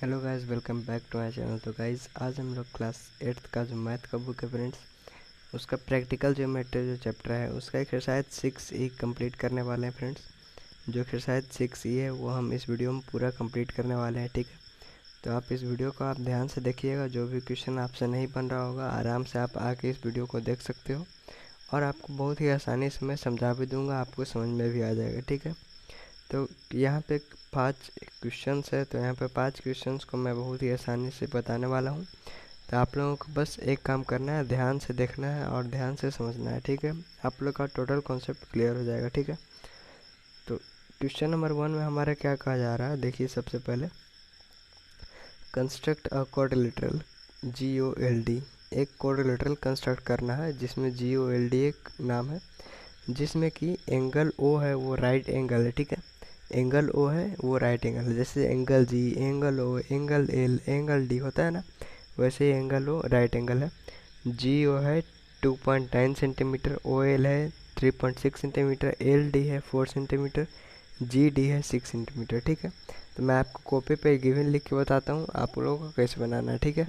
Hello guys, welcome back to my channel. तो guys आज हम लोग क्लास 8th का जो मैथ का बुक है फ्रेंड्स, उसका प्रैक्टिकल ज्योमेट्री जो चैप्टर है उसका एक्सरसाइज 6E कंप्लीट करने वाले हैं फ्रेंड्स। जो एक्सरसाइज 6E है वो हम इस वीडियो में पूरा कंप्लीट करने वाले हैं, ठीक है। तो आप इस वीडियो को आप ध्यान से देखिएगा। जो भी क्वेश्चन आपसे नहीं बन रहा होगा आराम से आप आके इस वीडियो को देख सकते हो और आपको बहुत ही आसानी से मैं समझा भी दूँगा, आपको समझ में भी आ जाएगा, ठीक है। तो यहाँ पे 5 क्वेश्चंस है, तो यहाँ पे 5 क्वेश्चंस को मैं बहुत ही आसानी से बताने वाला हूँ। तो आप लोगों को बस एक काम करना है, ध्यान से देखना है और ध्यान से समझना है, ठीक है। आप लोग का टोटल कॉन्सेप्ट क्लियर हो जाएगा, ठीक है। तो क्वेश्चन नंबर 1 में हमारा क्या कहा जा रहा है, देखिए। सबसे पहले कंस्ट्रक्ट अ क्वाड्रिलेटरल GOLD, एक क्वाड्रिलेटरल कंस्ट्रक्ट करना है जिसमें GOLD एक नाम है, जिसमें कि एंगल O है वो राइट एंगल है, ठीक है। एंगल O है वो राइट एंगल है, जैसे angle G, angle O, angle L, angle D होता है ना, वैसे ही एंगल O राइट एंगल है। GO है 2.9 सेंटीमीटर, OL है 3.6 सेंटीमीटर, LD है 4 सेंटीमीटर, GD है 6 सेंटीमीटर, ठीक है। तो मैं आपको कॉपी पे गिवन लिख के बताता हूँ आप लोगों को कैसे बनाना है, ठीक है।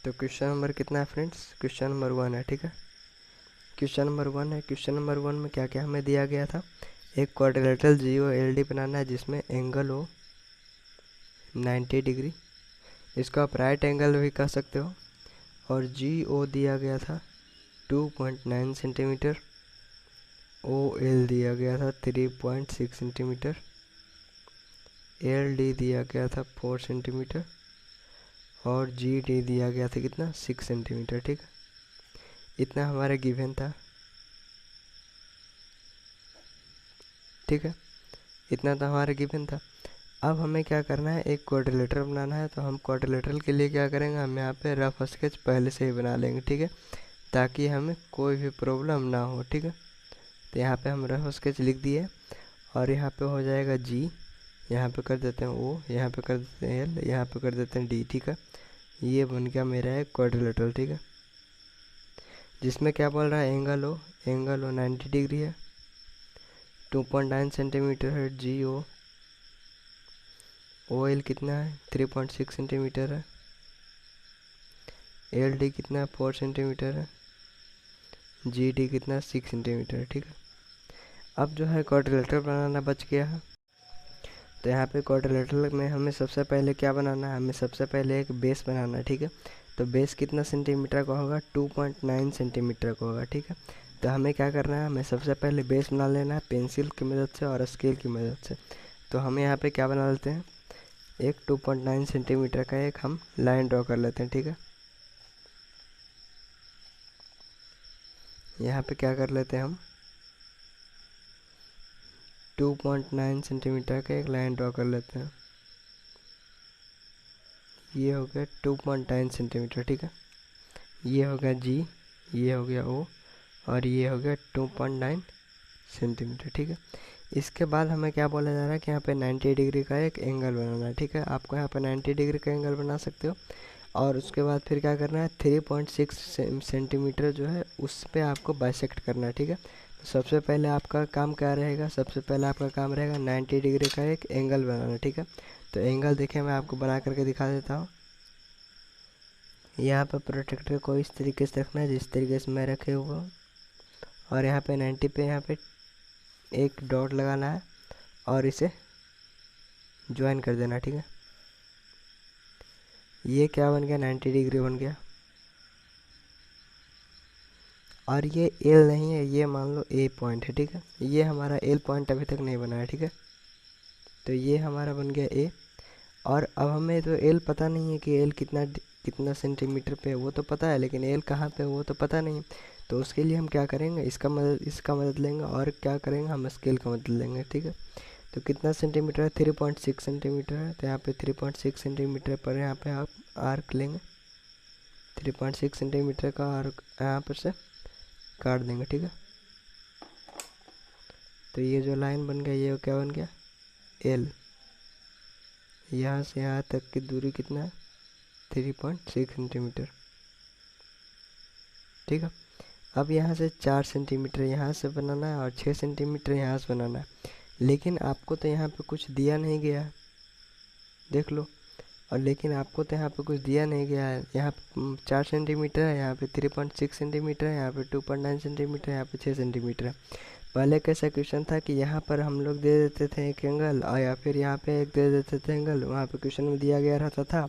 तो क्वेश्चन नंबर कितना है फ्रेंड्स, क्वेश्चन नंबर 1 है, ठीक है। क्वेश्चन नंबर 1 है। क्वेश्चन नंबर 1 में क्या क्या हमें दिया गया था, एक क्वाड्रिलेटरल GOLD बनाना है जिसमें एंगल हो 90 डिग्री, इसको आप राइट एंगल भी कह सकते हो। और GO दिया गया था 2.9 सेंटीमीटर, OL दिया गया था 3.6 सेंटीमीटर, LD दिया गया था 4 सेंटीमीटर और GD दिया गया था कितना, 6 सेंटीमीटर, ठीक है। इतना हमारा गिवन था, ठीक है। इतना तो हमारा गिवन था। अब हमें क्या करना है, एक क्वाड्रिलेटरल बनाना है। तो हम क्वाड्रिलेटरल के लिए क्या करेंगे, हम यहाँ पे रफ स्केच पहले से ही बना लेंगे, ठीक है, ताकि हमें कोई भी प्रॉब्लम ना हो, ठीक है। तो यहाँ पे हम रफ स्केच लिख दिए और यहाँ पे हो जाएगा G, यहाँ पे कर देते हैं O, यहाँ पे कर देते हैं L, यहाँ पे कर देते हैं D, ठीक है। ये बन गया मेरा एक क्वाड्रिलेटरल, ठीक है, जिसमें क्या बोल रहा है, एंगल O 90 डिग्री है, 2.9 सेंटीमीटर है GO, OL कितना है 3.6 सेंटीमीटर है, LD कितना है 4 सेंटीमीटर है, GD कितना 6 सेंटीमीटर है, ठीक है। अब जो है क्वाड्रिलेटरल बनाना बच गया है। तो यहाँ पे क्वाड्रिलेटरल में हमें सबसे पहले क्या बनाना है, हमें सबसे पहले एक बेस बनाना है, ठीक है। तो बेस कितना सेंटीमीटर का होगा, 2.9 सेंटीमीटर का होगा, ठीक है। तो हमें क्या करना है, हमें सबसे पहले बेस बना लेना है पेंसिल की मदद से और स्केल की मदद से। तो हम यहाँ पे क्या बना लेते हैं, एक 2.9 सेंटीमीटर का एक हम लाइन ड्रॉ कर लेते हैं, ठीक है। यहाँ पे क्या कर लेते हैं, हम 2.9 सेंटीमीटर का एक लाइन ड्रॉ कर लेते हैं। ये हो गया 2.9 सेंटीमीटर, ठीक है। ये हो गया G, ये हो गया O और ये हो गया 2.9 सेंटीमीटर, ठीक है। इसके बाद हमें क्या बोला जा रहा है कि यहाँ पे 90 डिग्री का एक एंगल बनाना है, ठीक है। आपको यहाँ पे 90 डिग्री का एंगल बना सकते हो और उसके बाद फिर क्या करना है, 3.6 सेंटीमीटर जो है उस पर आपको बाइसेक्ट करना है, ठीक है। तो सबसे पहले आपका काम क्या रहेगा, सबसे पहले आपका काम रहेगा 90 डिग्री का एक एंगल बनाना, ठीक है। तो एंगल देखिए मैं आपको बना करके दिखा देता हूँ। यहाँ पर प्रोटेक्टर को इस तरीके से रखना है जिस तरीके से मैं रखे हुआ हूँ और यहाँ पे 90 पे यहाँ पे एक डॉट लगाना है और इसे ज्वाइन कर देना, ठीक है। ये क्या बन गया, 90 डिग्री बन गया। और ये एल नहीं है, ये मान लो ए पॉइंट है, ठीक है। ये हमारा एल पॉइंट अभी तक नहीं बना है, ठीक है। तो ये हमारा बन गया ए। और अब हमें तो एल पता नहीं है कि एल कितना सेंटीमीटर पे है, वो तो पता है, लेकिन एल कहाँ पे है वो तो पता नहीं। तो उसके लिए हम क्या करेंगे, इसका मदद लेंगे और क्या करेंगे, हम स्केल का मदद लेंगे, ठीक है। तो कितना सेंटीमीटर है, 3.6 सेंटीमीटर है। तो यहाँ पे 3.6 सेंटीमीटर पर यहाँ पे आप आर्क लेंगे, 3.6 सेंटीमीटर का आर्क यहाँ पर से काट देंगे, ठीक है। तो ये जो लाइन बन गया ये क्या बन गया, एल। यहाँ से यहाँ तक की दूरी कितना है, 3.6 सेंटीमीटर, ठीक है। अब यहाँ से 4 सेंटीमीटर यहाँ से बनाना है और 6 सेंटीमीटर यहाँ से बनाना है, लेकिन आपको तो यहाँ पे कुछ दिया नहीं गया है, देख लो। और लेकिन आपको तो यहाँ पे कुछ दिया नहीं गया है। यहाँ पे 4 सेंटीमीटर है, यहाँ पे 3.6 सेंटीमीटर है, यहाँ पे 2.9 सेंटीमीटर है, यहाँ पे 6 सेंटीमीटर है। पहले कैसा क्वेश्चन था कि यहाँ पर हम लोग दे देते थे एक एंगल और या फिर यहाँ पे एक दे देते थे एंगल, वहाँ पे क्वेश्चन में दिया गया रहता था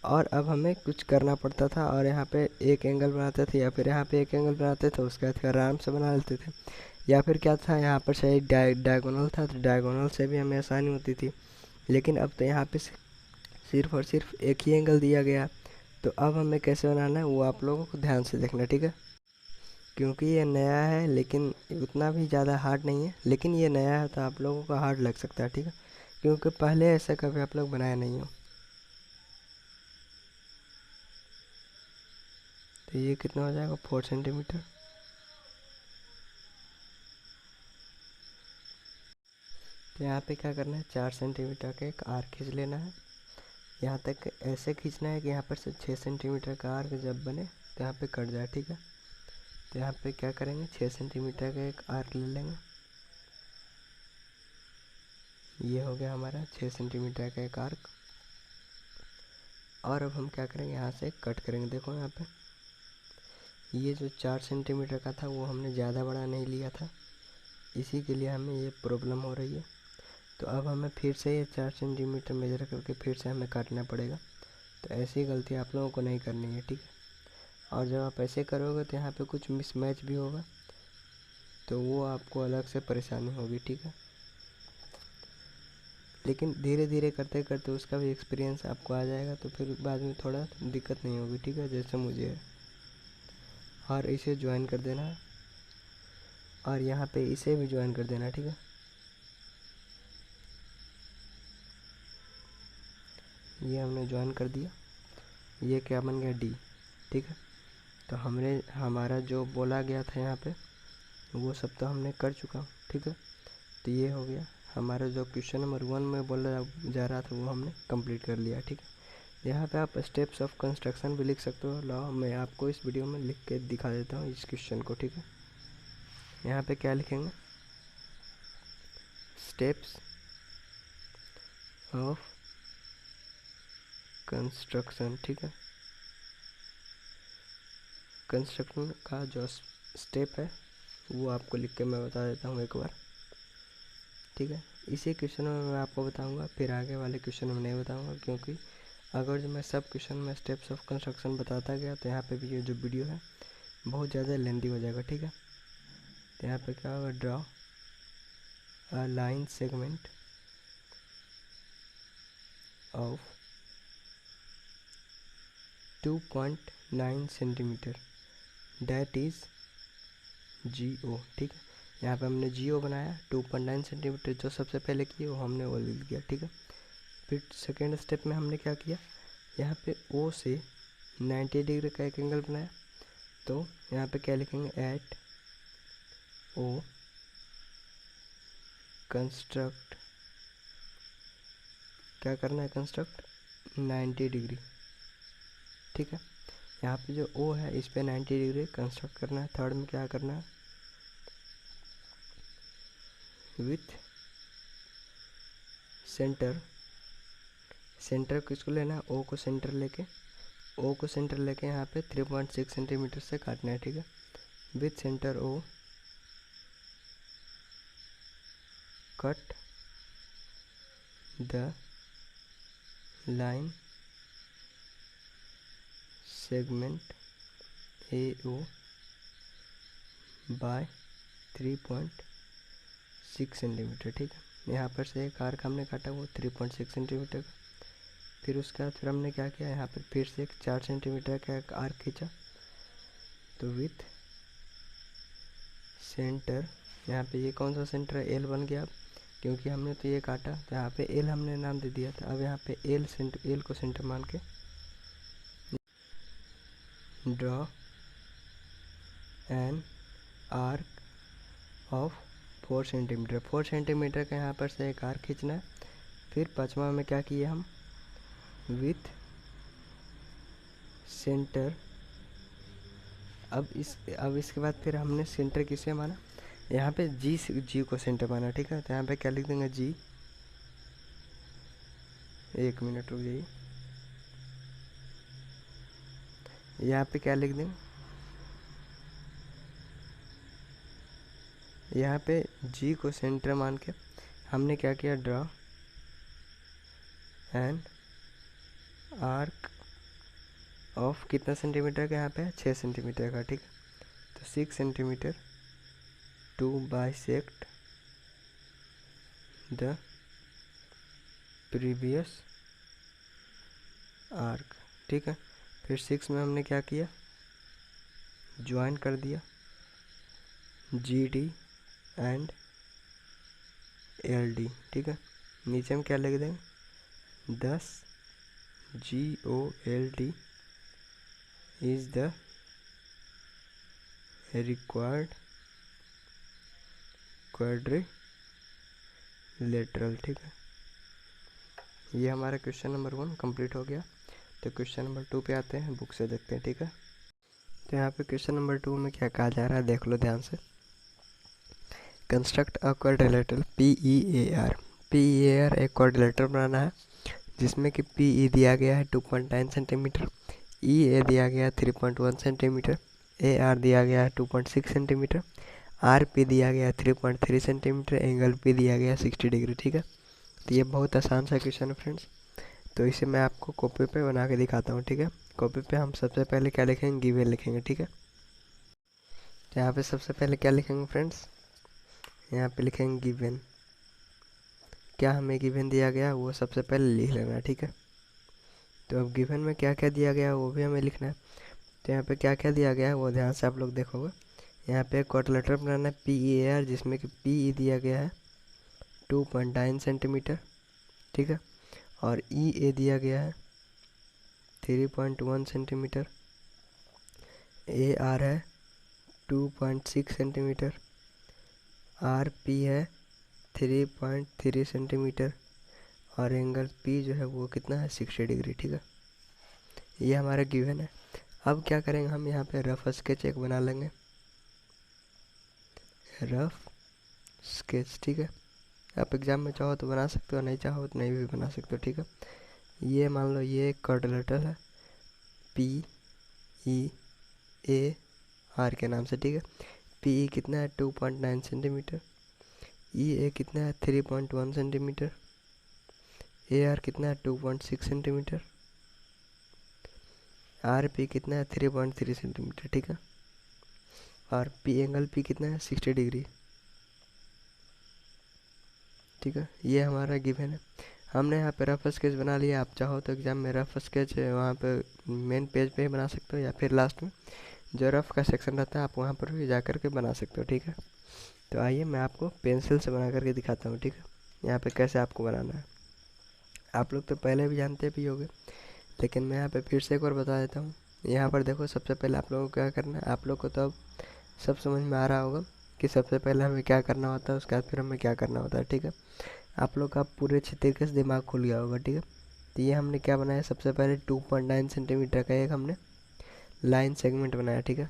और अब हमें कुछ करना पड़ता था और यहाँ पे एक एंगल बनाते थे या फिर यहाँ पे एक एंगल बनाते थे, उसके बाद फिर आराम से बना लेते थे। या फिर क्या था, यहाँ पर सही डायगोनल था तो डायगोनल से भी हमें आसानी होती थी। लेकिन अब तो यहाँ पे सिर्फ और सिर्फ एक ही एंगल दिया गया, तो अब हमें कैसे बनाना है वो आप लोगों को ध्यान से देखना, ठीक है। क्योंकि ये नया है लेकिन उतना भी ज़्यादा हार्ड नहीं है, लेकिन ये नया है तो आप लोगों को हार्ड लग सकता है, ठीक है, क्योंकि पहले ऐसा कभी आप लोग बनाया नहीं हो। तो ये कितना हो जाएगा, 4 सेंटीमीटर। तो यहाँ पे क्या करना है, 4 सेंटीमीटर का एक आर्क खींच लेना है। यहाँ तक ऐसे खींचना है कि यहाँ पर से 6 सेंटीमीटर का आर्क जब बने तो यहाँ पे कट जाए, ठीक है। तो यहाँ पे क्या करेंगे, 6 सेंटीमीटर का एक आर्क ले लेंगे। ये हो गया हमारा 6 सेंटीमीटर का एक आर्क। और अब हम क्या करेंगे, यहाँ से कट करेंगे। देखो यहाँ पे ये जो 4 सेंटीमीटर का था वो हमने ज़्यादा बड़ा नहीं लिया था, इसी के लिए हमें ये प्रॉब्लम हो रही है। तो अब हमें फिर से ये 4 सेंटीमीटर मेजर करके फिर से हमें काटना पड़ेगा। तो ऐसी गलती आप लोगों को नहीं करनी है, ठीक है। और जब आप ऐसे करोगे तो यहाँ पे कुछ मिसमैच भी होगा, तो वो आपको अलग से परेशानी होगी, ठीक है। लेकिन धीरे धीरे करते करते उसका भी एक्सपीरियंस आपको आ जाएगा, तो फिर बाद में थोड़ा दिक्कत नहीं होगी, ठीक है, जैसे मुझे है। और इसे ज्वाइन कर देना है और यहाँ पे इसे भी ज्वाइन कर देना, ठीक है। ये हमने ज्वाइन कर दिया, ये क्या बन गया, डी, ठीक है। तो हमने हमारा जो बोला गया था यहाँ पे वो सब तो हमने कर चुका हूँ, ठीक है। तो ये हो गया हमारा जो क्वेश्चन नंबर 1 में बोला जा रहा था वो हमने कंप्लीट कर लिया, ठीक है। यहाँ पे आप स्टेप्स ऑफ कंस्ट्रक्शन भी लिख सकते हो। लाओ मैं आपको इस वीडियो में लिख के दिखा देता हूँ इस क्वेश्चन को, ठीक है। यहाँ पे क्या लिखेंगे, स्टेप्स ऑफ कंस्ट्रक्शन, ठीक है। कंस्ट्रक्शन का जो स्टेप है वो आपको लिख के मैं बता देता हूँ एक बार, ठीक है। इसी क्वेश्चन में मैं आपको बताऊंगा, फिर आगे वाले क्वेश्चन में नहीं बताऊंगा, क्योंकि अगर जो मैं सब क्वेश्चन में स्टेप्स ऑफ कंस्ट्रक्शन बताता गया तो यहाँ पे भी ये जो वीडियो है बहुत ज़्यादा लेंदी हो जाएगा, ठीक है। तो यहाँ पे क्या होगा, draw a line segment of 2.9 centimetre that is GO, ठीक है। यहाँ पे हमने GO बनाया 2.9 सेंटीमीटर, जो सबसे पहले किए वो हमने वो लिख दिया, ठीक है। फिर सेकेंड स्टेप में हमने क्या किया, यहाँ पे O से 90 डिग्री का एक एंगल बनाया। तो यहाँ पे क्या लिखेंगे, एट O कंस्ट्रक्ट, क्या करना है, कंस्ट्रक्ट 90 डिग्री, ठीक है। यहाँ पे जो O है इस पे 90 डिग्री कंस्ट्रक्ट करना है। थर्ड में क्या करना है, विथ सेंटर, सेंटर किसको लेना है, O को सेंटर लेके, O को सेंटर लेके यहाँ पे 3.6 सेंटीमीटर से काटना है, ठीक है। With centre O cut the line segment AO by 3.6 centimetre, ठीक है। यहाँ पर से एक आर्क हमने काटा वो 3.6 सेंटीमीटर का। फिर उसके बाद फिर हमने क्या किया, यहाँ पर फिर से एक 4 सेंटीमीटर का एक आर्क खींचा। तो विथ सेंटर, यहाँ पे ये कौन सा सेंटर है, L बन गया अब, क्योंकि हमने तो ये काटा तो यहाँ पे L हमने नाम दे दिया था। अब यहाँ पे L को सेंटर मान के draw an arc of 4 centimetre, 4 centimetre का यहाँ पर से एक आर्क खींचना है। फिर पाँचवा में क्या किए हम, विथ सेंटर। अब इसके बाद फिर हमने सेंटर किसे माना, यहाँ पे जी को सेंटर माना, ठीक है। तो यहाँ पे क्या लिख देंगे, जी, एक मिनट रुक जाइए, यहाँ पे क्या लिख दें, यहाँ पे जी को सेंटर मान के हमने क्या किया, ड्रॉ एन आर्क ऑफ कितना सेंटीमीटर का, यहाँ पे 6 सेंटीमीटर का, ठीक है। तो 6 centimetre to bisect the previous arc, ठीक है। फिर 6 में हमने क्या किया, ज्वाइन कर दिया G D and L D, ठीक है। नीचे हम क्या लिख देंगे, 10 G O L D is the required quadrilateral, ठीक है। ये हमारा क्वेश्चन नंबर 1 कंप्लीट हो गया। तो क्वेश्चन नंबर 2 पे आते हैं, बुक से देखते हैं, ठीक है। तो यहाँ पे क्वेश्चन नंबर 2 में क्या कहा जा रहा है, देख लो ध्यान से। Construct a quadrilateral PEAR। PEAR एक क्वाड्रिलेटरल बनाना है जिसमें कि PE दिया गया है 2.9 सेंटीमीटर, EA दिया गया है 3.1 सेंटीमीटर, AR दिया गया है 2.6 सेंटीमीटर, RP दिया गया है 3.3 सेंटीमीटर, एंगल P दिया गया है 60 डिग्री, ठीक है। तो ये बहुत आसान सा क्वेश्चन है फ्रेंड्स। तो इसे मैं आपको कॉपी पे बना के दिखाता हूँ, ठीक है। कॉपी पे हम सबसे पहले क्या लिखेंगे, गिवन लिखेंगे, ठीक है। तो यहाँ पे सबसे पहले क्या लिखेंगे फ्रेंड्स, यहाँ पे लिखेंगे गिवन। क्या हमें गिवन दिया गया वो सबसे पहले लिख लेना, ठीक है। तो अब गिवन में क्या क्या दिया गया वो भी हमें लिखना है। तो यहाँ पे क्या क्या दिया गया है वो ध्यान से आप लोग देखोगे। यहाँ पे क्वाड्रिलेटरल बनाना है PEAR, जिसमें कि PE दिया गया है 2.9 सेंटीमीटर, ठीक है। और EA दिया गया है 3.1 सेंटीमीटर, AR है 2.6 सेंटीमीटर, RP है 3.3 सेंटीमीटर, और एंगल P जो है वो कितना है, 60 डिग्री, ठीक है। ये हमारा गिवन है। अब क्या करेंगे, हम यहाँ पे रफ स्केच एक बना लेंगे, रफ स्केच, ठीक है। आप एग्जाम में चाहो तो बना सकते हो, नहीं चाहो तो नहीं भी बना सकते हो, ठीक है। ये मान लो ये एक क्वाड्रिलेटरल है PEAR के नाम से, ठीक है। PE कितना है 2.9 सेंटीमीटर, EA कितना है 3.1 सेंटीमीटर, AR कितना है 2.6 सेंटीमीटर, RP कितना है 3.3 सेंटीमीटर, ठीक है। और एंगल P कितना है 60 डिग्री, ठीक है। ये हमारा गिवन है। हमने यहाँ पे रफ स्केच बना लिया। आप चाहो तो एग्जाम में रफ स्केच वहाँ पे मेन पेज पे ही बना सकते हो, या फिर लास्ट में जो रफ का सेक्शन रहता है आप वहाँ पर भी जा कर के बना सकते हो, ठीक है। तो आइए मैं आपको पेंसिल से बना करके दिखाता हूँ, ठीक है। यहाँ पे कैसे आपको बनाना है आप लोग तो पहले भी जानते भी होंगे, लेकिन मैं यहाँ पे फिर से एक बार बता देता हूँ। यहाँ पर देखो, सबसे पहले आप लोगों को क्या करना है, आप लोग को तो अब सब समझ में आ रहा होगा कि सबसे पहले हमें क्या करना होता है, उसके बाद फिर हमें क्या करना होता है, ठीक है। आप लोग का पूरे अच्छे तरीके से दिमाग खुल गया होगा, ठीक है। तो ये हमने क्या बनाया, सबसे पहले 2.9 सेंटीमीटर का एक हमने लाइन सेगमेंट बनाया, ठीक है।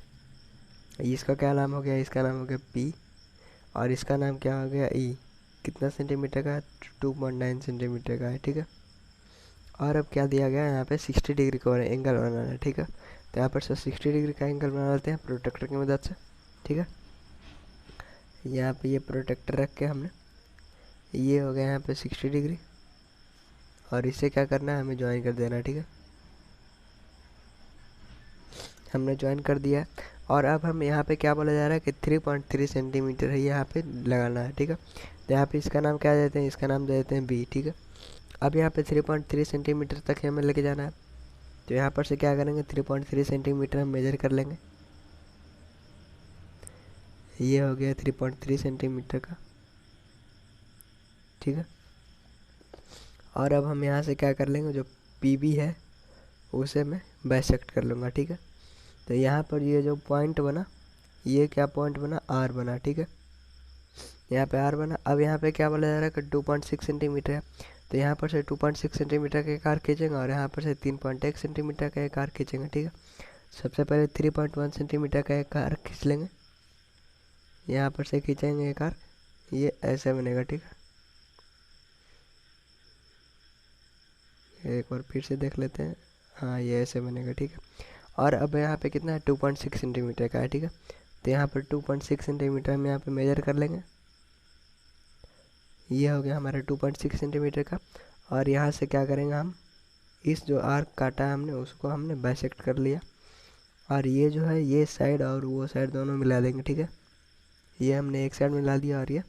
इसका क्या नाम हो गया, इसका नाम हो गया P, और इसका नाम क्या हो गया E। कितना सेंटीमीटर का, 2.9 सेंटीमीटर का है, ठीक है। और अब क्या दिया गया है, यहाँ पे 60 डिग्री का एंगल बनाना है, ठीक है। तो यहाँ पर से 60 डिग्री का एंगल बना लेते हैं प्रोटेक्टर की मदद से, ठीक है। यहाँ पे ये प्रोटेक्टर रख के हमने, ये हो गया यहाँ पे 60 डिग्री, और इसे क्या करना है, हमें ज्वाइन कर देना है, ठीक है। हमने ज्वाइन कर दिया है। और अब हम यहाँ पे क्या बोला जा रहा है कि 3.3 सेंटीमीटर है यहाँ पे लगाना है, ठीक है। तो यहाँ पे इसका नाम क्या देते हैं, इसका नाम दे देते हैं B, ठीक है। अब यहाँ पे 3.3 सेंटीमीटर तक हमें लेके जाना है। तो यहाँ पर से क्या करेंगे, 3.3 सेंटीमीटर हम मेजर कर लेंगे। ये हो गया 3.3 सेंटीमीटर का, ठीक है। और अब हम यहाँ से क्या कर लेंगे, जो PB है उसे मैं बाइसेक्ट कर लूँगा, ठीक है। तो यहाँ पर ये जो पॉइंट बना, ये क्या पॉइंट बना, R बना, ठीक है। यहाँ पे R बना। अब यहाँ पे क्या बोला जा रहा है कि 2.6 सेंटीमीटर है। तो यहाँ पर से 2.6 सेंटीमीटर का एक आर्क खींचेंगे, और यहाँ पर से 3.1 सेंटीमीटर का एक आर्क खींचेंगे, ठीक है। सबसे पहले 3.1 सेंटीमीटर का एक आर्क खींच लेंगे, यहाँ पर से खींचेंगे एक आर्क, ये ऐसे बनेगा, ठीक है। एक बार फिर से देख लेते हैं, हाँ ये ऐसे बनेगा, ठीक है। और अब यहाँ पे कितना है 2.6 सेंटीमीटर का है, ठीक है। तो यहाँ पर 2.6 सेंटीमीटर हम यहाँ पे मेजर कर लेंगे। ये हो गया हमारा 2.6 सेंटीमीटर का। और यहाँ से क्या करेंगे हम, इस जो आर्क काटा है हमने उसको हमने बाइसेक्ट कर लिया, और ये जो है ये साइड और वो साइड दोनों मिला देंगे, ठीक है। ये हमने एक साइड मिला दिया और ये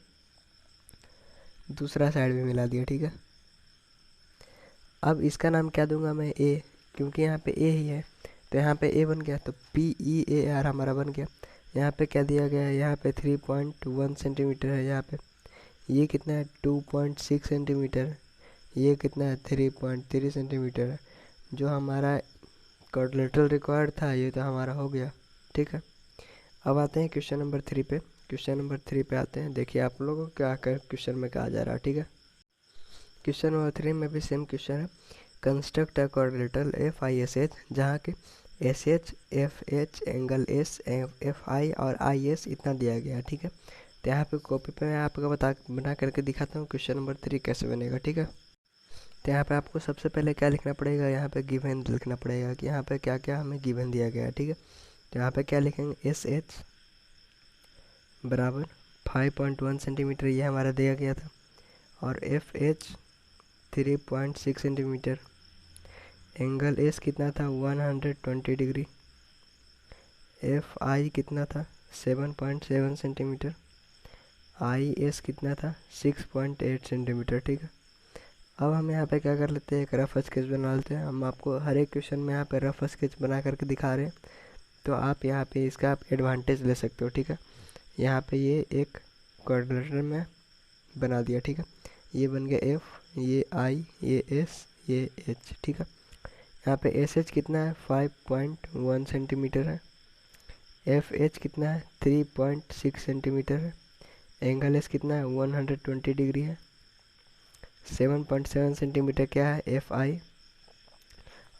दूसरा साइड भी मिला दिया, ठीक है। अब इसका नाम क्या दूंगा मैं, ए, क्योंकि यहाँ पे ए ही है। तो यहाँ पे ए बन गया, तो PEAR हमारा बन गया। यहाँ पे क्या दिया गया है, यहाँ पे 3.1 सेंटीमीटर है, यहाँ पे ये कितना है 2.6 सेंटीमीटर, ये कितना है 3.3 सेंटीमीटर है। जो हमारा क्वाड्रिलेटरल रिक्वायर्ड था ये तो हमारा हो गया, ठीक है। अब आते हैं क्वेश्चन नंबर 3 पे। क्वेश्चन नंबर 3 पे आते हैं, देखिए आप लोगों को क्या कर क्वेश्चन में कहा जा रहा है, ठीक है। क्वेश्चन नंबर 3 में भी सेम क्वेश्चन है, कंस्ट्रक्ट अ क्वाड्रिलेटरल FISH, जहाँ के SH, FH, angle S, FI और IS इतना दिया गया है, ठीक है। तो यहाँ पे कॉपी पे मैं आपको बना करके दिखाता हूँ क्वेश्चन नंबर 3 कैसे बनेगा, ठीक है। तो यहाँ पे आपको सबसे पहले क्या लिखना पड़ेगा, यहाँ पे गिवन लिखना पड़ेगा कि यहाँ पे क्या क्या हमें गिवन दिया गया है, ठीक है। तो यहाँ पे क्या लिखेंगे, SH बराबर 5.1 सेंटीमीटर ये हमारा दिया गया था, और FH 3.6 सेंटीमीटर, एंगल S कितना था 120 डिग्री, FI कितना था 7.7 सेंटीमीटर, IS कितना था 6.8 सेंटीमीटर, ठीक है। अब हम यहाँ पे क्या कर लेते हैं, एक रफ स्केच बना लेते हैं। हम आपको हर एक क्वेश्चन में यहाँ पे रफ स्केच बना करके दिखा रहे हैं, तो आप यहाँ पे इसका आप एडवांटेज ले सकते हो, ठीक है। यहाँ पे ये एक क्वाड्रिलेटरल में बना दिया, ठीक है। ये बन गया F, ये I, ये S, ये H, ठीक है। यहाँ पे SH कितना है 5.1 सेंटीमीटर है, FH कितना है 3.6 सेंटीमीटर है, एंगल S कितना है 120 डिग्री है, 7.7 सेंटीमीटर क्या है FI,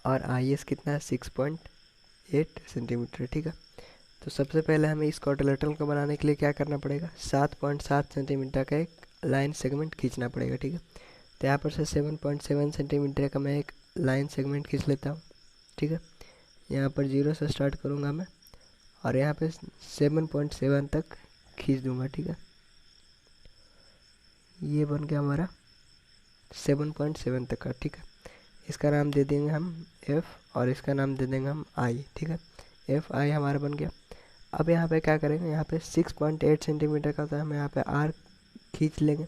और IS कितना है 6.8 सेंटीमीटर, ठीक है। तो सबसे पहले हमें इस क्वाड्रिलेटरल को बनाने के लिए क्या करना पड़ेगा, 7.7 सेंटीमीटर का एक लाइन सेगमेंट खींचना पड़ेगा, ठीक है। तो यहाँ पर से 7.7 सेंटीमीटर का मैं एक लाइन सेगमेंट खींच लेता हूँ, ठीक है। यहाँ पर 0 से स्टार्ट करूँगा मैं, और यहाँ पे 7.7 तक खींच दूँगा, ठीक है। ये बन गया हमारा 7.7 तक का, ठीक है। इसका नाम दे देंगे हम F, और इसका नाम दे देंगे हम I, ठीक है। FI हमारा बन गया। अब यहाँ पे क्या करेंगे, यहाँ पे 6.8 सेंटीमीटर का था, हम यहाँ पे आर्क खींच लेंगे।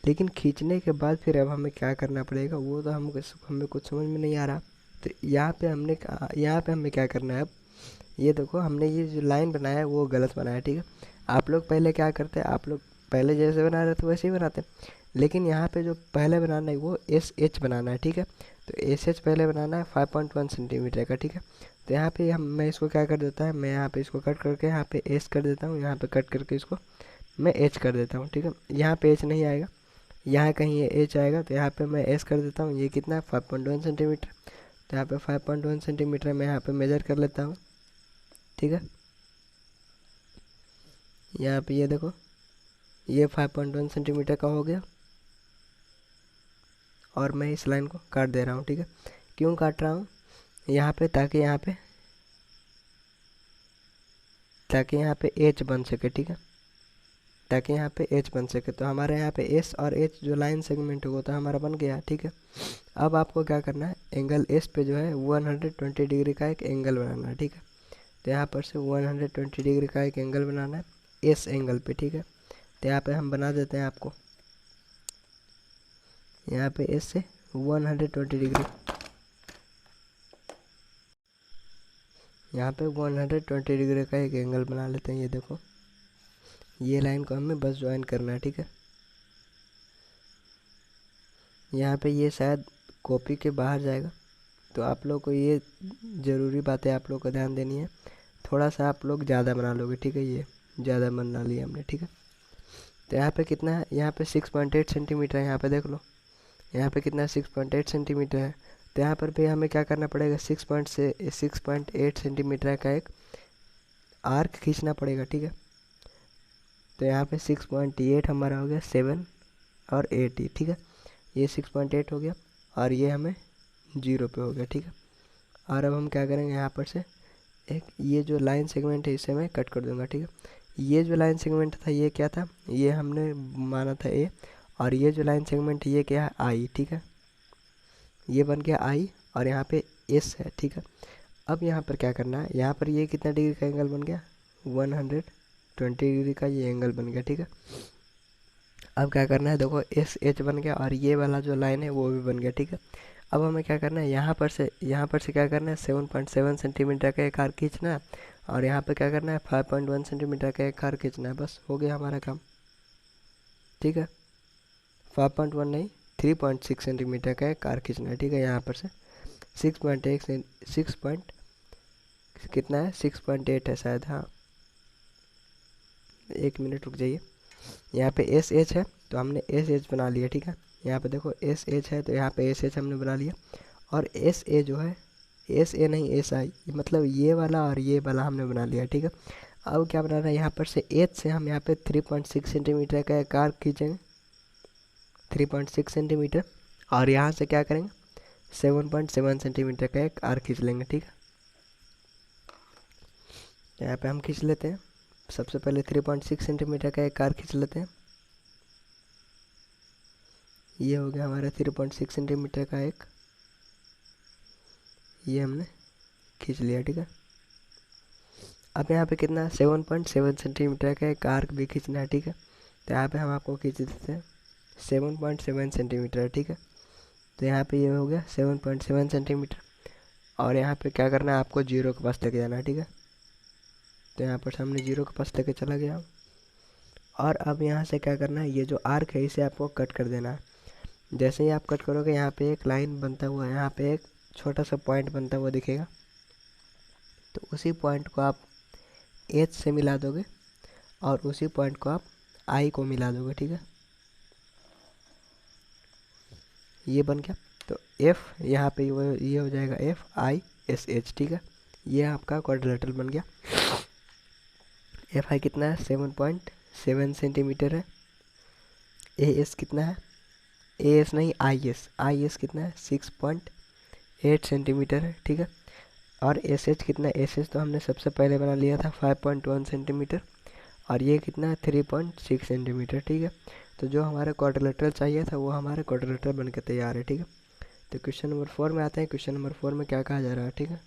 लेकिन खींचने के बाद फिर अब हमें क्या करना पड़ेगा वो तो हमें कुछ समझ में नहीं आ रहा। तो यहाँ पे हमें क्या करना है, अब ये देखो हमने ये जो लाइन बनाया है वो गलत बनाया है, ठीक है। आप लोग पहले क्या करते हैं, आप लोग पहले जैसे बना रहे थे वैसे ही बनाते हैं, लेकिन यहाँ पे जो पहले बनाना है वो SH बनाना है, ठीक है। तो SH पहले बनाना है 5.1 सेंटीमीटर का, ठीक है। तो यहाँ पे मैं इसको क्या कर देता है, मैं यहाँ पे इसको कट करके यहाँ पे S कर देता हूँ, यहाँ पे कट करके इसको मैं H कर देता हूँ, ठीक है। यहाँ पे H नहीं आएगा, यहाँ कहीं ये H आएगा, तो यहाँ पे मैं S कर देता हूँ। ये कितना है 5.1 सेंटीमीटर, तो यहाँ पे 5.1 सेंटीमीटर मैं यहाँ पे मेजर कर लेता हूँ, ठीक है। यहाँ पे ये देखो ये 5.1 सेंटीमीटर का हो गया, और मैं इस लाइन को काट दे रहा हूँ, ठीक है। क्यों काट रहा हूँ यहाँ पे, ताकि यहाँ पे H बन सके, ठीक है, ताकि यहाँ पे H बन सके। तो हमारे यहाँ पे S और H जो लाइन सेगमेंट होगा तो हमारा बन गया, ठीक है। अब आपको क्या करना है, एंगल S पे जो है 120 डिग्री का एक एंगल बनाना है, ठीक है। तो यहाँ पर से 120 डिग्री का एक एंगल बनाना है S एंगल पे, ठीक है। तो यहाँ पे हम बना देते हैं आपको, यहाँ पे S से 120 डिग्री, यहाँ पे 120 डिग्री का एक एंगल बना लेते हैं। ये देखो ये लाइन को हमें बस ज्वाइन करना है, ठीक है। यहाँ पे ये शायद कॉपी के बाहर जाएगा, तो आप लोग को ये ज़रूरी बातें आप लोग को ध्यान देनी है। थोड़ा सा आप लोग ज़्यादा बना लोगे, ठीक है, ये ज़्यादा बना लिया हमने, ठीक है। तो यहाँ पे कितना है, यहाँ पे 6.8 सेंटीमीटर है, यहाँ पे देख लो यहाँ पे कितना 6.8 सेंटीमीटर है। तो यहाँ पर भी हमें क्या करना पड़ेगा, 6.8 सेंटीमीटर का एक आर्क खींचना पड़ेगा, ठीक है। तो यहाँ पे 6.8 हमारा हो गया 7 और 8, ठीक है। ये 6.8 हो गया, और ये हमें 0 पे हो गया, ठीक है। और अब हम क्या करेंगे, यहाँ पर से एक ये जो लाइन सेगमेंट है इसे मैं कट कर दूंगा, ठीक है। ये जो लाइन सेगमेंट था ये क्या था, ये हमने माना था ए, और ये जो लाइन सेगमेंट है ये क्या है, आई, ठीक है। ये बन गया आई और यहाँ पे एस है, ठीक है। अब यहाँ पर क्या करना है, यहाँ पर ये कितना डिग्री का एंगल बन गया, 120 डिग्री का ये एंगल बन गया, ठीक है। अब क्या करना है, देखो एस एच बन गया और ये वाला जो लाइन है वो भी बन गया, ठीक है। अब हमें क्या करना है, यहाँ पर से क्या करना है, 7.7 सेंटीमीटर का एक आर्क खींचना है, और यहाँ पे क्या करना है, 5.1 सेंटीमीटर का एक आर्क खींचना है, बस हो गया हमारा काम, ठीक है। 5.1 नहीं, 3.6 सेंटीमीटर का एक आर्क खींचना है, ठीक है। यहाँ पर से 6 पॉइंट कितना है, 6.8 है शायद, हाँ। 1 मिनट रुक जाइए। यहाँ पे एस एच है तो हमने एस एच बना लिया, ठीक है। यहाँ पे देखो एस एच है तो यहाँ पे एस एच हमने बना लिया, और एस ए जो है, एस ए नहीं एस आई, मतलब ये वाला और ये वाला हमने बना लिया, ठीक है। अब क्या बनाना है, यहाँ पर से एच से हम यहाँ पे 3.6 सेंटीमीटर का एक आर्क खींचेंगे, 3.6 सेंटीमीटर, और यहाँ से क्या करेंगे, 7.7 सेंटीमीटर का एक आर्क खींच लेंगे, ठीक है। यहाँ पे हम खींच लेते हैं, सबसे पहले 3.6 सेंटीमीटर का एक आर्क खींच लेते हैं। ये हो गया हमारा 3.6 सेंटीमीटर का एक, ये हमने खींच लिया, ठीक है। अब यहाँ पे कितना, 7.7 सेंटीमीटर का एक आर्क भी खींचना है, ठीक है। तो यहाँ पे हम आपको खींच देते हैं 7.7 सेंटीमीटर, ठीक है। तो यहाँ पे ये हो गया 7.7 सेंटीमीटर, और यहाँ पे क्या करना है, आपको जीरो के पास लेके जाना है, ठीक है। तो यहाँ पर सामने जीरो के पास लेके चला गया, और अब यहाँ से क्या करना है, ये जो आर्क है इसे आपको कट कर देना है। जैसे ही आप कट करोगे यहाँ पे एक लाइन बनता हुआ, यहाँ पे एक छोटा सा पॉइंट बनता हुआ दिखेगा, तो उसी पॉइंट को आप एच से मिला दोगे, और उसी पॉइंट को आप आई को मिला दोगे, ठीक है। ये बन गया, तो एफ यहाँ पे ये हो जाएगा एफ आई एस एच, ठीक है। ये आपका क्वाड्रिलेटरल बन गया। एफ आई कितना है, 7.7 सेंटीमीटर है। ए एस कितना है, ए एस नहीं आई एस कितना है, 6.8 सेंटीमीटर है, ठीक है। और एस एच कितना है, एस एच तो हमने सबसे पहले बना लिया था 5.1 सेंटीमीटर, और ये कितना है 3.6 सेंटीमीटर, ठीक है। तो जो हमारे क्वाड्रिलेटरल चाहिए था वो हमारे क्वाड्रिलेटरल बन के तैयार है, ठीक है। तो क्वेश्चन नंबर 4 में आते हैं। क्वेश्चन नंबर 4 में क्या कहा जा रहा है, ठीक है,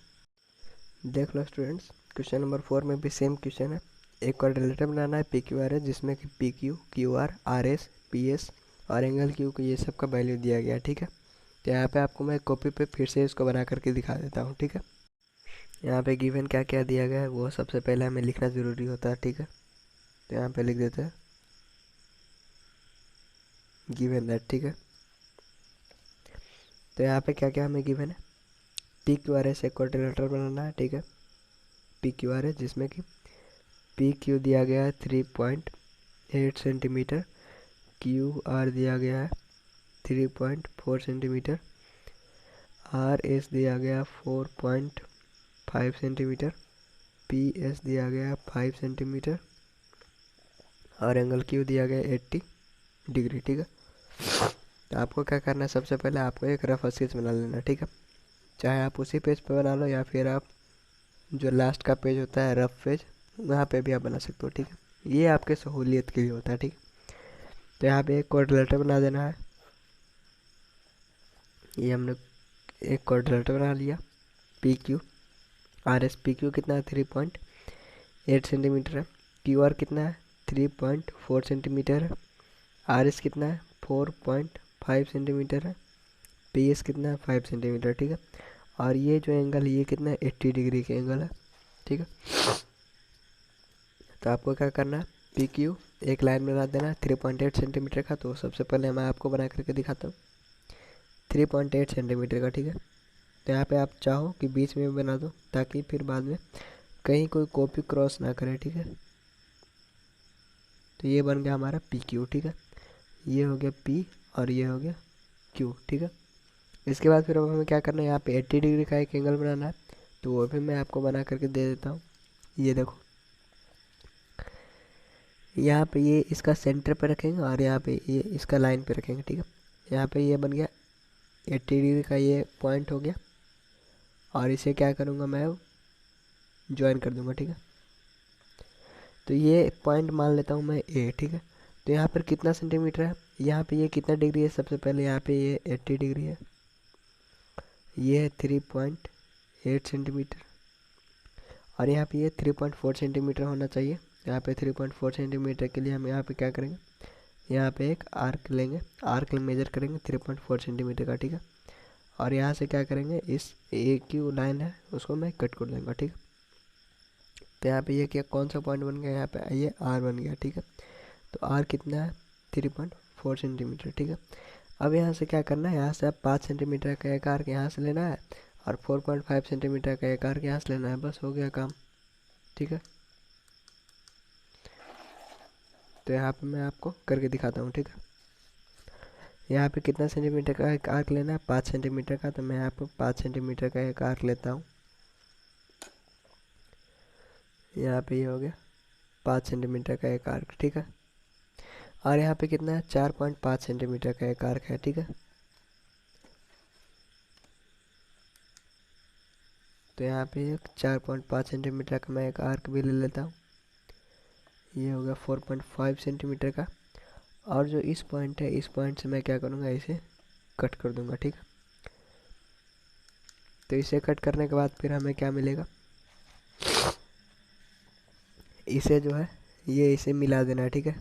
देख लो स्टूडेंट्स। क्वेश्चन नंबर 4 में भी सेम क्वेश्चन है। एक क्वाड्रिलेटरल बनाना है पी क्यू आर एस, जिसमें कि P Q, Q R, R S, P S और एंगल क्यू को ये सब का वैल्यू दिया गया, ठीक है। तो यहाँ पे आपको मैं कॉपी पे फिर से इसको बना करके दिखा देता हूँ, ठीक है। यहाँ पे गिवन क्या क्या दिया गया है वो सबसे पहले हमें लिखना ज़रूरी होता है, ठीक है। तो यहाँ पे लिख देते हैं गिवन दैट, ठीक है। तो यहाँ पे क्या क्या हमें गिवन है, पी क्यू आर एस एक क्वाड्रिलेटरल बनाना है, ठीक है। पी क्यू आर एस जिसमें कि पी क्यू दिया गया है 3.8 सेंटीमीटर, क्यू आर दिया गया है 3.4 सेंटीमीटर, आर एस दिया गया 4.5 सेंटीमीटर, पी एस दिया गया 5 सेंटीमीटर, और एंगल क्यू दिया गया 80 डिग्री, ठीक है। तो आपको क्या करना है, सबसे पहले आपको एक रफ स्केच बना लेना, ठीक है। चाहे आप उसी पेज पे बना लो या फिर आप जो लास्ट का पेज होता है रफ पेज, वहाँ पे भी आप बना सकते हो, ठीक है। ये आपके सहूलियत के लिए होता है, ठीक है। तो यहाँ पे एक क्वाड्रिलेटरल बना देना है। ये हमने एक क्वाड्रिलेटरल बना लिया। P Q R S, P Q कितना है 3.8 सेंटीमीटर है, क्यू आर कितना है 3.4 सेंटीमीटर है, आर एस कितना है 4.5 सेंटीमीटर है, पी एस कितना है 5 सेंटीमीटर, ठीक है। और ये जो एंगल ये कितना है 80 डिग्री के एंगल है, ठीक है। तो आपको क्या करना है, पी क्यू एक लाइन बना देना है 3.8 सेंटीमीटर का। तो सबसे पहले मैं आपको बना करके दिखाता हूँ 3.8 सेंटीमीटर का, ठीक है। तो यहाँ पे आप चाहो कि बीच में बना दो ताकि फिर बाद में कहीं कोई कॉपी क्रॉस ना करे, ठीक है। तो ये बन गया हमारा पी क्यू, ठीक है। ये हो गया पी और ये हो गया क्यू, ठीक है। इसके बाद फिर अब हमें क्या करना है, यहाँ पे 80 डिग्री का एक एंगल बनाना है। तो वो भी मैं आपको बना करके दे देता हूँ। ये देखो, यहाँ पे ये इसका सेंटर पे रखेंगे और यहाँ पे ये इसका लाइन पे रखेंगे, ठीक है। यहाँ पे ये बन गया 80 डिग्री का ये पॉइंट हो गया, और इसे क्या करूँगा मैं अब ज्वाइन कर दूंगा, ठीक है। तो ये पॉइंट मान लेता हूँ मैं ए, ठीक है। तो यहाँ पर कितना सेंटीमीटर है, यहाँ पे ये कितना डिग्री है, सबसे पहले यहाँ पे ये 80 डिग्री है, ये है 3.8 सेंटीमीटर, और यहाँ पे ये 3.4 सेंटीमीटर होना चाहिए। यहाँ पे 3.4 सेंटीमीटर के लिए हम यहाँ पे क्या करेंगे, यहाँ पे एक आर्क लेंगे, आर्क मेजर करेंगे 3.4 सेंटीमीटर का, ठीक है। और यहाँ से क्या करेंगे, इस ए की लाइन है उसको मैं कट कर दूँगा, ठीक है। तो यहाँ पे ये क्या कौन सा पॉइंट बन गया, यहाँ पे ये आर बन गया, ठीक है। तो आर कितना है, 3.4 सेंटीमीटर, ठीक है। अब यहाँ से क्या करना है, यहाँ से आप 5 सेंटीमीटर का एक आर्क यहाँ से लेना है और 4.5 सेंटीमीटर का एक आर्क यहाँ से लेना है, बस हो गया काम, ठीक है। तो यहाँ पे मैं आपको करके दिखाता हूँ, ठीक है। यहाँ पे कितना सेंटीमीटर का एक आर्क लेना है, 5 सेंटीमीटर का। तो मैं यहाँ पर 5 सेंटीमीटर का एक आर्क लेता हूँ, यहाँ पे ये हो गया 5 सेंटीमीटर का एक आर्क, ठीक है। और यहाँ पे कितना है, 4.5 सेंटीमीटर का एक आर्क है, ठीक है। तो यहाँ पे 4.5 सेंटीमीटर का मैं एक आर्क भी ले लेता हूँ, ये हो गया 4.5 सेंटीमीटर का। और जो इस पॉइंट है, इस पॉइंट से मैं क्या करूँगा, इसे कट कर दूँगा, ठीक है। तो इसे कट करने के बाद फिर हमें क्या मिलेगा, इसे जो है ये इसे मिला देना है, ठीक है।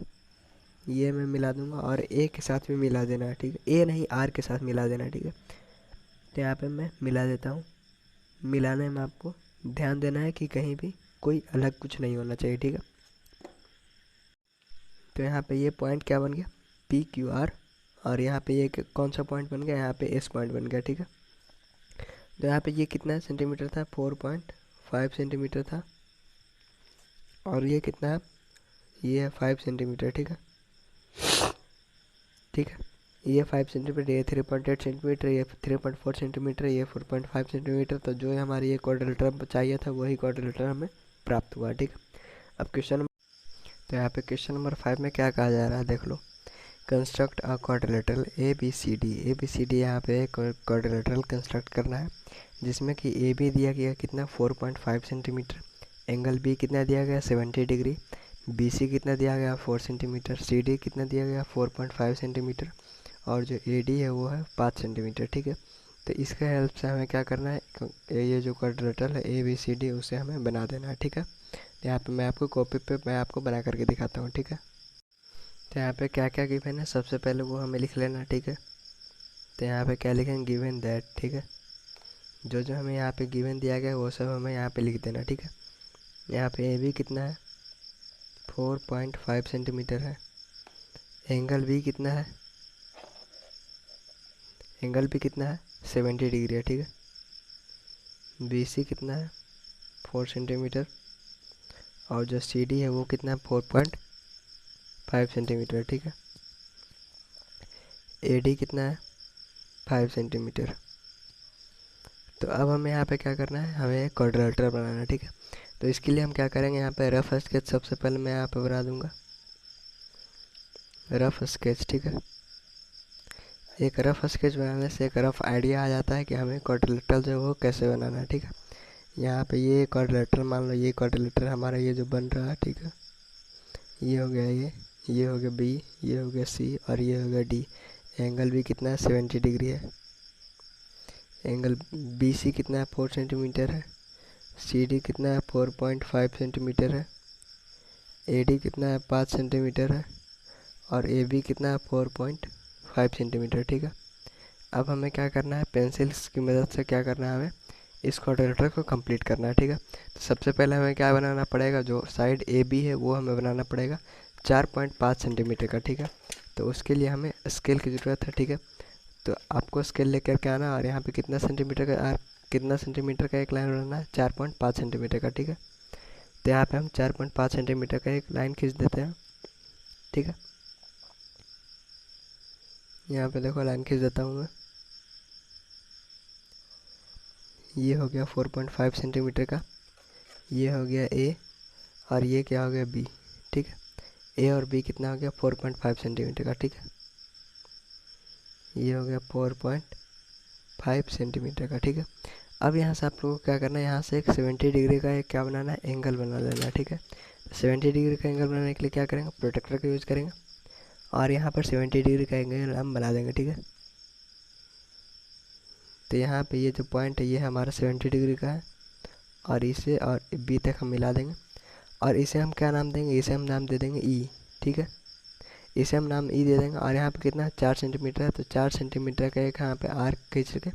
ये मैं मिला दूंगा और ए के साथ भी मिला देना है, ठीक है। ए नहीं, आर के साथ मिला देना है, ठीक है। तो यहाँ पे मैं मिला देता हूँ। मिलाने में आपको ध्यान देना है कि कहीं भी कोई अलग कुछ नहीं होना चाहिए, ठीक है। तो यहाँ पे ये पॉइंट क्या बन गया, पी क्यू आर, और यहाँ पे ये कौन सा पॉइंट बन गया, यहाँ पे एस पॉइंट बन गया, ठीक है। तो यहाँ पे ये कितना सेंटीमीटर था, 4.5 सेंटीमीटर था, और ये कितना है, ये है 5 सेंटीमीटर, ठीक है। ठीक है, ये 5 सेंटीमीटर, ये 3.8 सेंटीमीटर, ये 3.4 सेंटीमीटर, ये 4.5 सेंटीमीटर। तो जो हमारी ये क्वाड्रिलेटरल चाहिए था वही क्वाड्रिलेटरल हमें प्राप्त हुआ, ठीक है। अब क्वेश्चन, तो यहाँ पे क्वेश्चन नंबर 5 में क्या कहा जा रहा है, देख लो। Construct a quadrilateral A B C D. A B C D यहाँ पे क्वाड्रिलेटरल कंस्ट्रक्ट करना है, जिसमें कि ए बी दिया गया कितना 4.5 सेंटीमीटर, एंगल बी कितना दिया गया 70 डिग्री, बी सी कितना दिया गया 4 सेंटीमीटर, सी डी कितना दिया गया 4.5 सेंटीमीटर, और जो ए डी है वो है 5 सेंटीमीटर, ठीक है। तो इसके हेल्प से हमें क्या करना है, ये जो क्वाड्रिलेटरल है ए बी सी डी उसे हमें बना देना है, ठीक है। यहाँ पे मैं आपको कॉपी पे मैं आपको बना करके दिखाता हूँ, ठीक है। तो यहाँ पे क्या क्या गिवन है, सबसे पहले वो हमें लिख लेना, ठीक है। तो यहाँ पे क्या लिखेंगे, गिवन दैट, ठीक है। जो जो हमें यहाँ पे गिवन दिया गया है वो सब हमें यहाँ पे लिख देना, ठीक है। यहाँ पे ए बी कितना है 4.5 सेंटीमीटर है, एंगल बी कितना है, एंगल बी कितना है 70 डिग्री है, ठीक है। बी सी कितना है 4 सेंटीमीटर, और जो सी डी है वो कितना है 4.5 सेंटीमीटर, ठीक है। ए डी कितना है 5 सेंटीमीटर। तो अब हमें यहाँ पे क्या करना है, हमें एक क्वाड्रिलेटरल बनाना है, ठीक है। तो इसके लिए हम क्या करेंगे, यहाँ पे रफ स्केच सबसे पहले मैं यहाँ पे बना दूंगा, रफ स्केच, ठीक है। एक रफ स्केच बनाने से एक रफ आइडिया आ जाता है कि हमें क्वाड्रिलेटरल जो है वो कैसे बनाना है, ठीक है। यहाँ पे ये क्वाड्रिलेटरल मान लो, ये क्वाड्रिलेटरल हमारा ये जो बन रहा है, ठीक है। ये हो गया ये हो गया बी, ये हो गया सी, और ये हो गया डी। एंगल भी कितना है 70 डिग्री है, एंगल बी सी कितना है 4 सेंटीमीटर है, सी डी कितना है 4.5 सेंटीमीटर है, ए डी कितना है 5 सेंटीमीटर है, और ए बी कितना है 4.5 सेंटीमीटर, ठीक है। अब हमें क्या करना है, पेंसिल्स की मदद से क्या करना है, हमें इस क्वाड्रिलेटरल को कंप्लीट करना है, ठीक है। तो सबसे पहले हमें क्या बनाना पड़ेगा, जो साइड ए बी है वो हमें बनाना पड़ेगा 4.5 सेंटीमीटर का, ठीक है। तो उसके लिए हमें स्केल की ज़रूरत है, ठीक है। तो आपको स्केल लेकर के आना, और यहाँ पे कितना सेंटीमीटर का एक लाइन बनाना है 4.5 सेंटीमीटर का, ठीक है। तो यहाँ पे हम 4.5 सेंटीमीटर का एक लाइन खींच देते हैं, ठीक है। यहाँ पे देखो लाइन खींच देता हूँ मैं, ये हो गया 4.5 सेंटीमीटर का, ये हो गया ए, और ये क्या हो गया बी, ठीक है। ए और बी कितना हो गया 4.5 सेंटीमीटर का, ठीक है। ये हो गया 4.5 सेंटीमीटर का, ठीक है। अब यहाँ से आप लोगों को क्या करना है, यहाँ से एक 70 डिग्री का एक क्या बनाना है, एंगल बना लेना है। ठीक है, 70 डिग्री का एंगल बनाने के लिए क्या करेंगे, प्रोटेक्टर का यूज़ करेंगे और यहाँ पर 70 डिग्री का एंगल हम बना देंगे। ठीक है, तो यहाँ पे ये जो पॉइंट है ये हमारा 70 डिग्री का है और इसे और बी तक हम मिला देंगे और इसे हम क्या नाम देंगे, इसे हम नाम दे देंगे ई। ठीक है, इसे हम नाम ई दे देंगे और यहाँ पे कितना है, 4 सेंटीमीटर है, तो 4 सेंटीमीटर का एक यहाँ पे आर्क खींच के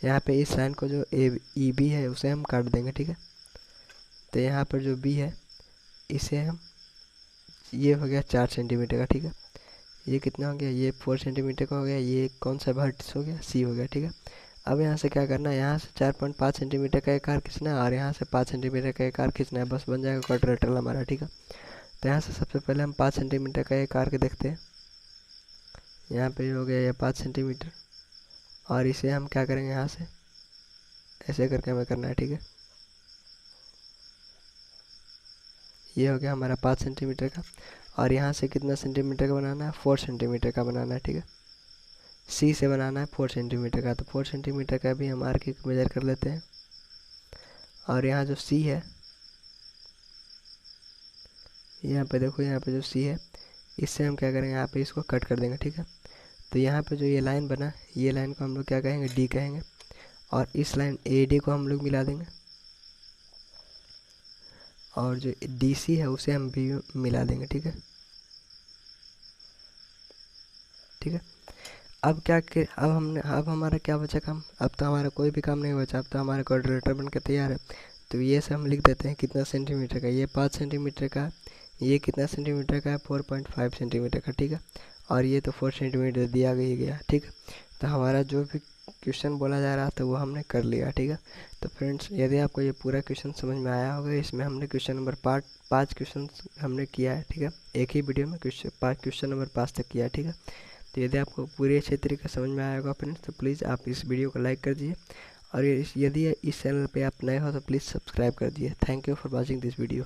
यहाँ पे इस लाइन को जो ई बी है उसे हम काट देंगे। ठीक है, तो यहाँ पर जो बी है इसे हम, ये हो गया 4 सेंटीमीटर का। ठीक है, ये कितना हो गया, ये 4 सेंटीमीटर का हो गया, ये कौन सा वर्टेक्स हो गया, सी हो गया। ठीक है, अब यहाँ से क्या करना है, यहाँ से 4.5 सेंटीमीटर का एक आर्क खींचना है और यहाँ से 5 सेंटीमीटर का एक आर्क खींचना है, बस बन जाएगा क्वाड्रिलेटरल हमारा। ठीक है, तो यहाँ से सबसे पहले हम 5 सेंटीमीटर का एक आर्क देखते हैं। यहाँ पे हो गया ये 5 सेंटीमीटर और इसे हम क्या करेंगे, यहाँ से ऐसे करके हमें करना है। ठीक है, ये हो गया हमारा 5 सेंटीमीटर का और यहाँ से कितना सेंटीमीटर का बनाना है, 4 सेंटीमीटर का बनाना है। ठीक है, सी से बनाना है 4 सेंटीमीटर का, तो 4 सेंटीमीटर का भी हम आर्क की मेजर कर लेते हैं और यहाँ जो सी है, यहाँ पे देखो, यहाँ पे जो सी है इससे हम क्या करेंगे, यहाँ पे इसको कट कर देंगे। ठीक है, तो यहाँ पे जो ये लाइन बना, ये लाइन को हम लोग क्या कहेंगे, डी कहेंगे और इस लाइन ए डी को हम लोग मिला देंगे और जो डी सी है उसे हम भी मिला देंगे। ठीक है, ठीक है, अब क्या अब हमारा क्या बचा काम, अब तो हमारा कोई भी काम नहीं बचा, अब तो हमारा क्वाड्रिलेटरल बन के तैयार है। तो ये से हम लिख देते हैं कितना सेंटीमीटर का, ये 5 सेंटीमीटर का, ये कितना सेंटीमीटर का है, 4.5 सेंटीमीटर का। ठीक है, और ये तो 4 सेंटीमीटर दिया ही गया। ठीक है, तो हमारा जो भी क्वेश्चन बोला जा रहा था वो हमने कर लिया। ठीक है, तो फ्रेंड्स यदि आपको ये पूरा क्वेश्चन समझ में आया होगा, इसमें हमने क्वेश्चन नंबर 5 क्वेश्चन हमने किया है। ठीक है, एक ही वीडियो में क्वेश्चन नंबर 5 तक किया है। ठीक है, तो यदि आपको पूरी अच्छे तरीके से समझ में आया होगा फ्रेंड्स, तो प्लीज़ आप इस वीडियो को लाइक कर दीजिए और यदि इस चैनल पे आप नए हो तो प्लीज़ सब्सक्राइब कर दीजिए। Thank you for watching this video.